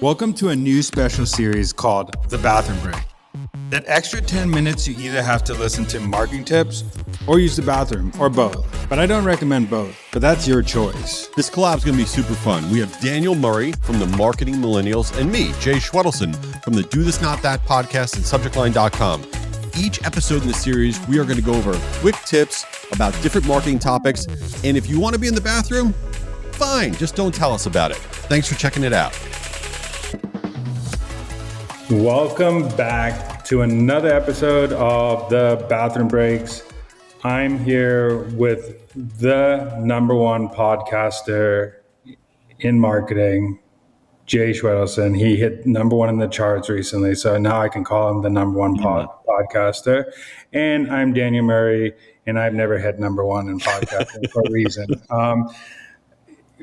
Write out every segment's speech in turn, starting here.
Welcome to a new special series called The Bathroom Break. That extra 10 minutes you either have to listen to marketing tips or use the bathroom or both. But I don't recommend both, but that's your choice. This collab is going to be super fun. We have Daniel Murray from the Marketing Millennials and me, Jay Schwedelson from the Do This Not That podcast and subjectline.com. Each episode in the series, we are going to go over quick tips about different marketing topics. And if you want to be in the bathroom, fine, just don't tell us about it. Thanks for checking it out. Welcome back to another episode of The Bathroom Breaks. I'm here with the number one podcaster in marketing, Jay Schwedelson. He hit number one in the charts recently, so now I can call him the number one podcaster. And I'm Daniel Murray, and I've never hit number one in podcasting for a reason.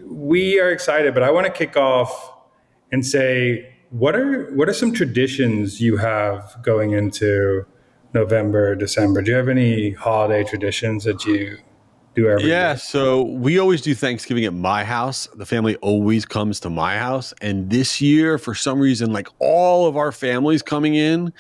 We are excited, but I want to kick off and say, what are some traditions you have going into November, December? Do you have any holiday traditions that you do every year? So we always do Thanksgiving at my house. The family always comes to my house. And this year, for some reason, like all of our families coming in,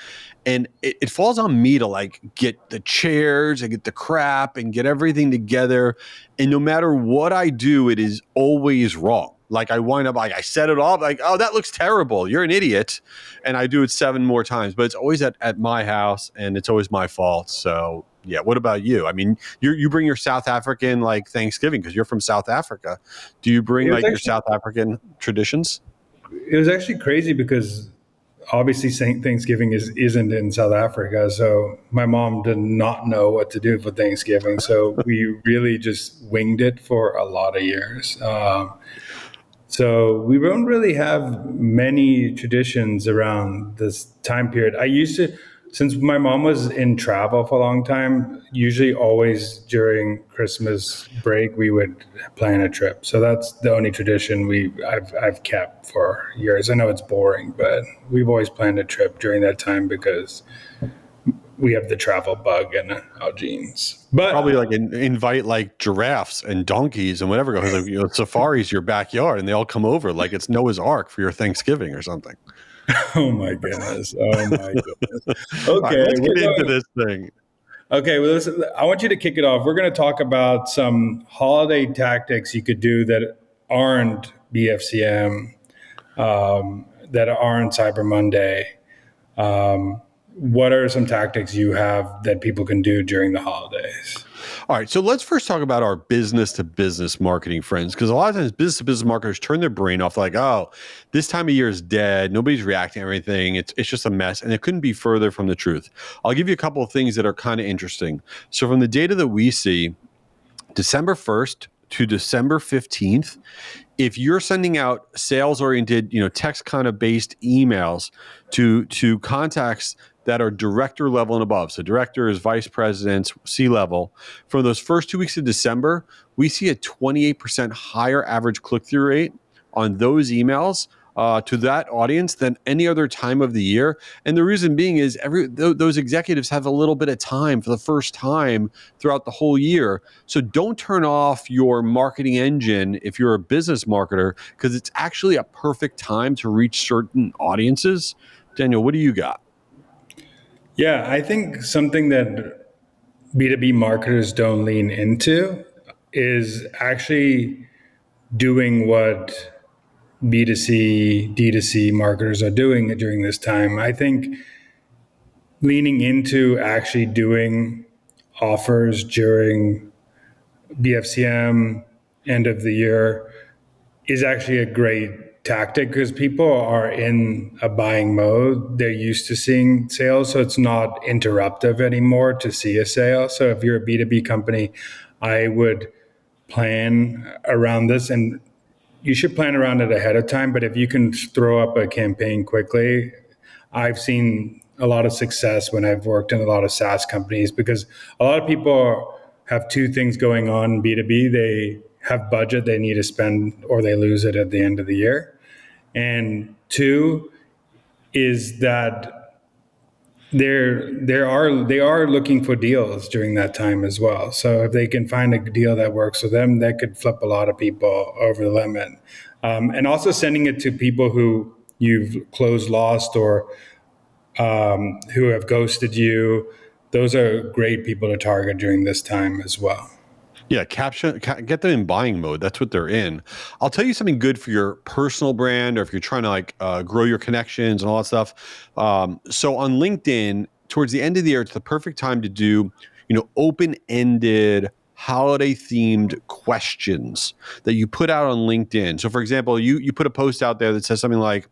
and it falls on me to get the chairs and get the crap and get everything together. And no matter what I do, it is always wrong. I wind up I set it off oh, that looks terrible. You're an idiot. And I do it 7 more times, but it's always at my house and it's always my fault. So yeah. What about you? I mean, you bring your South African Thanksgiving because you're from South Africa. Do you bring your South African traditions? It was actually crazy because obviously Thanksgiving isn't in South Africa. So my mom did not know what to do for Thanksgiving. So we really just winged it for a lot of years. So we don't really have many traditions around this time period. I used to, since my mom was in travel for a long time, usually always during Christmas break, we would plan a trip. So that's the only tradition I've kept for years. I know it's boring, but we've always planned a trip during that time because we have the travel bug in our genes. But probably invite giraffes and donkeys and whatever. Because safari's your backyard, and they all come over like it's Noah's Ark for your Thanksgiving or something. Oh my goodness! Okay, right, let's get into this thing. Okay, well, listen, I want you to kick it off. We're going to talk about some holiday tactics you could do that aren't BFCM, that aren't Cyber Monday. What are some tactics you have that people can do during the holidays? All right, so let's first talk about our business-to-business marketing friends, because a lot of times business-to-business marketers turn their brain off oh, this time of year is dead. Nobody's reacting to everything. It's just a mess, and it couldn't be further from the truth. I'll give you a couple of things that are kind of interesting. So from the data that we see, December 1st to December 15th, if you're sending out sales-oriented, text kind of based emails to contacts that are director level and above, so directors, vice presidents, C-level, for those first 2 weeks of December, we see a 28% higher average click-through rate on those emails to that audience than any other time of the year. And the reason being is those executives have a little bit of time for the first time throughout the whole year. So don't turn off your marketing engine if you're a business marketer, because it's actually a perfect time to reach certain audiences. Daniel, what do you got? Yeah, I think something that B2B marketers don't lean into is actually doing what B2C, D2C marketers are doing during this time. I think leaning into actually doing offers during BFCM, end of the year, is actually a great tactic because people are in a buying mode. They're used to seeing sales, so it's not interruptive anymore to see a sale. So if you're a B2B company, I would plan around this, and you should plan around it ahead of time. But if you can throw up a campaign quickly, I've seen a lot of success when I've worked in a lot of SaaS companies, because a lot of people have 2 things going on in B2B. They have budget they need to spend, or they lose it at the end of the year. And 2 is that they are looking for deals during that time as well. So if they can find a deal that works for them, that could flip a lot of people over the limit. And also sending it to people who you've closed lost or who have ghosted you. Those are great people to target during this time as well. Yeah, get them in buying mode. That's what they're in. I'll tell you something good for your personal brand, or if you're trying to grow your connections and all that stuff. So on LinkedIn, towards the end of the year, it's the perfect time to do, open-ended holiday themed questions that you put out on LinkedIn. So for example, you put a post out there that says something like,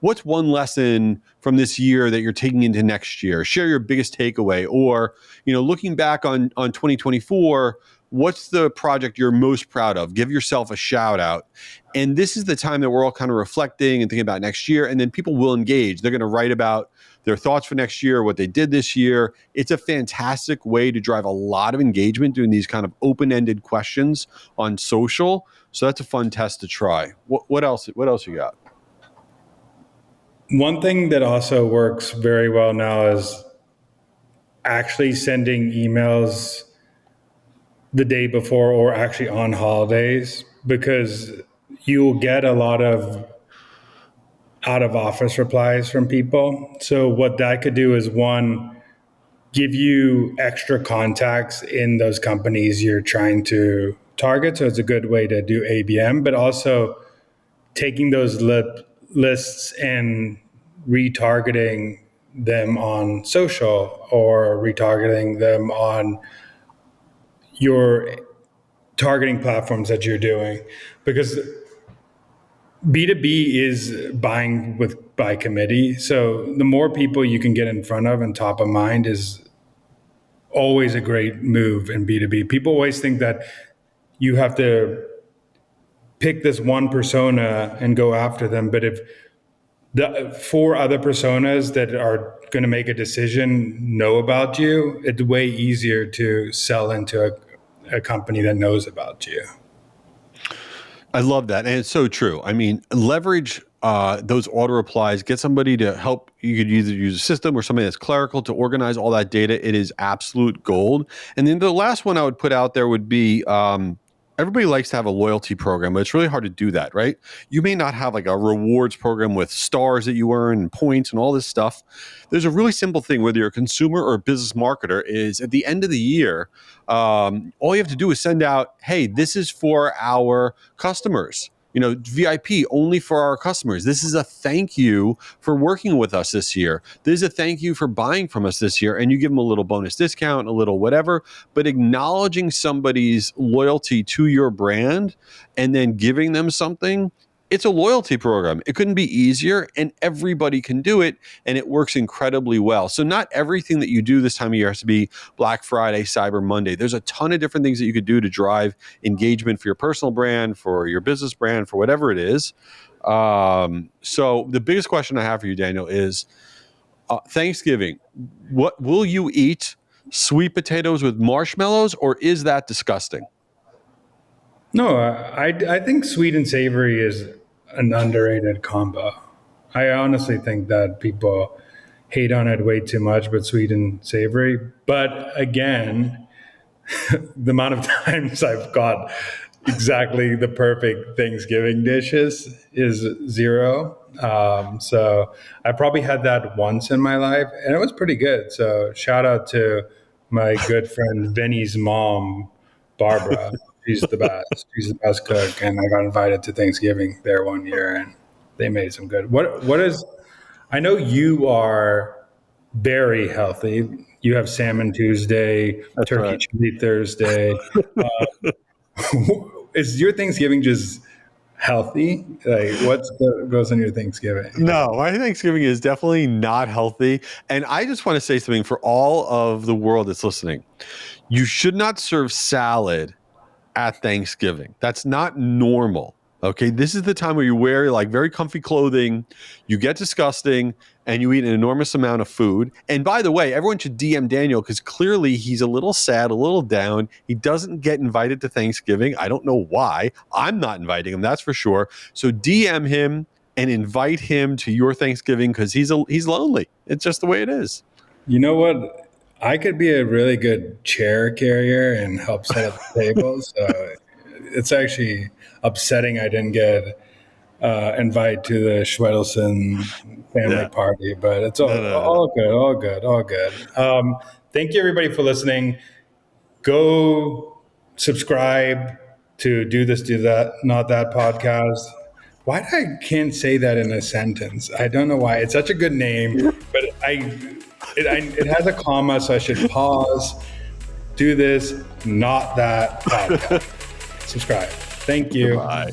what's one lesson from this year that you're taking into next year? Share your biggest takeaway. Or, looking back on 2024, what's the project you're most proud of? Give yourself a shout out. And this is the time that we're all kind of reflecting and thinking about next year. And then people will engage. They're going to write about their thoughts for next year, what they did this year. It's a fantastic way to drive a lot of engagement doing these kind of open-ended questions on social. So that's a fun test to try. What else? What else you got? One thing that also works very well now is actually sending emails the day before or actually on holidays, because you'll get a lot of out of office replies from people. So what that could do is, one, give you extra contacts in those companies you're trying to target. So it's a good way to do ABM, but also taking those lists and retargeting them on social or retargeting them on your targeting platforms that you're doing, because B2B is buying by committee. So the more people you can get in front of and top of mind is always a great move in B2B. People always think that you have to pick this one persona and go after them. But if the four other personas that are going to make a decision know about you, it's way easier to sell into a company that knows about you. I love that. And it's so true. I mean, leverage those auto replies, get somebody to help. You could either use a system or somebody that's clerical to organize all that data. It is absolute gold. And then the last one I would put out there would be everybody likes to have a loyalty program, but it's really hard to do that, right? You may not have like a rewards program with stars that you earn and points and all this stuff. There's a really simple thing, whether you're a consumer or a business marketer, is at the end of the year, all you have to do is send out, hey, this is for our customers. VIP only for our customers. This is a thank you for working with us this year. This is a thank you for buying from us this year. And you give them a little bonus discount, a little whatever, but acknowledging somebody's loyalty to your brand and then giving them something. It's a loyalty program. It couldn't be easier, and everybody can do it, and it works incredibly well. So not everything that you do this time of year has to be Black Friday, Cyber Monday. There's a ton of different things that you could do to drive engagement for your personal brand, for your business brand, for whatever it is. So the biggest question I have for you, Daniel, is Thanksgiving. What will you eat? Sweet potatoes with marshmallows, or is that disgusting? No, I think sweet and savory is an underrated combo. I honestly think that people hate on it way too much, but sweet and savory. But again, the amount of times I've got exactly the perfect Thanksgiving dishes is zero. So I probably had that once in my life, and it was pretty good. So shout out to my good friend Vinny's mom, Barbara. She's the best. She's the best cook, and I got invited to Thanksgiving there one year, and they made some good. What is? I know you are very healthy. You have salmon Tuesday, That's turkey right. chili Thursday. Is your Thanksgiving just healthy? Like, goes on your Thanksgiving? No, my Thanksgiving is definitely not healthy. And I just want to say something for all of the world that's listening. You should not serve salad at Thanksgiving. That's not normal. Okay. This is the time where you wear like very comfy clothing, you get disgusting, and you eat an enormous amount of food. And by the way, everyone should DM Daniel because clearly he's a little sad, a little down. He doesn't get invited to Thanksgiving. I don't know why. I'm not inviting him, that's for sure. So DM him and invite him to your Thanksgiving because he's lonely. It's just the way it is. You know what? I could be a really good chair carrier and help set up the table. So it's actually upsetting I didn't get invite to the Schwedelson family Yeah. party, but it's No. all good. Thank you everybody for listening. Go subscribe to Do This, Do That, Not That podcast. Why I can't say that in a sentence? I don't know why. It's such a good name, but it has a comma, so I should pause. Do This, Not That podcast. Subscribe. Thank you. Goodbye.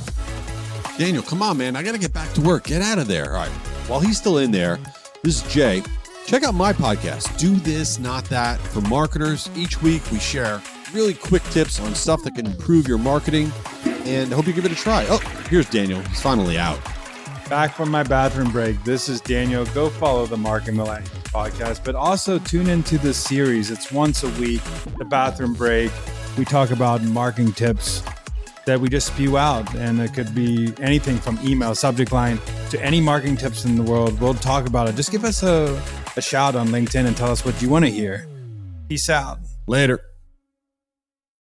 Daniel, come on, man. I got to get back to work. Get out of there. All right. While he's still in there, this is Jay. Check out my podcast, Do This, Not That, for marketers. Each week we share really quick tips on stuff that can improve your marketing, and I hope you give it a try. Oh, here's Daniel. He's finally out. Back from my bathroom break. This is Daniel. Go follow the Marketing Millennials podcast, but also tune into this series. It's once a week, the bathroom break. We talk about marketing tips that we just spew out, and it could be anything from email subject line to any marketing tips in the world. We'll talk about it. Just give us a shout on LinkedIn and tell us what you want to hear. Peace out. Later.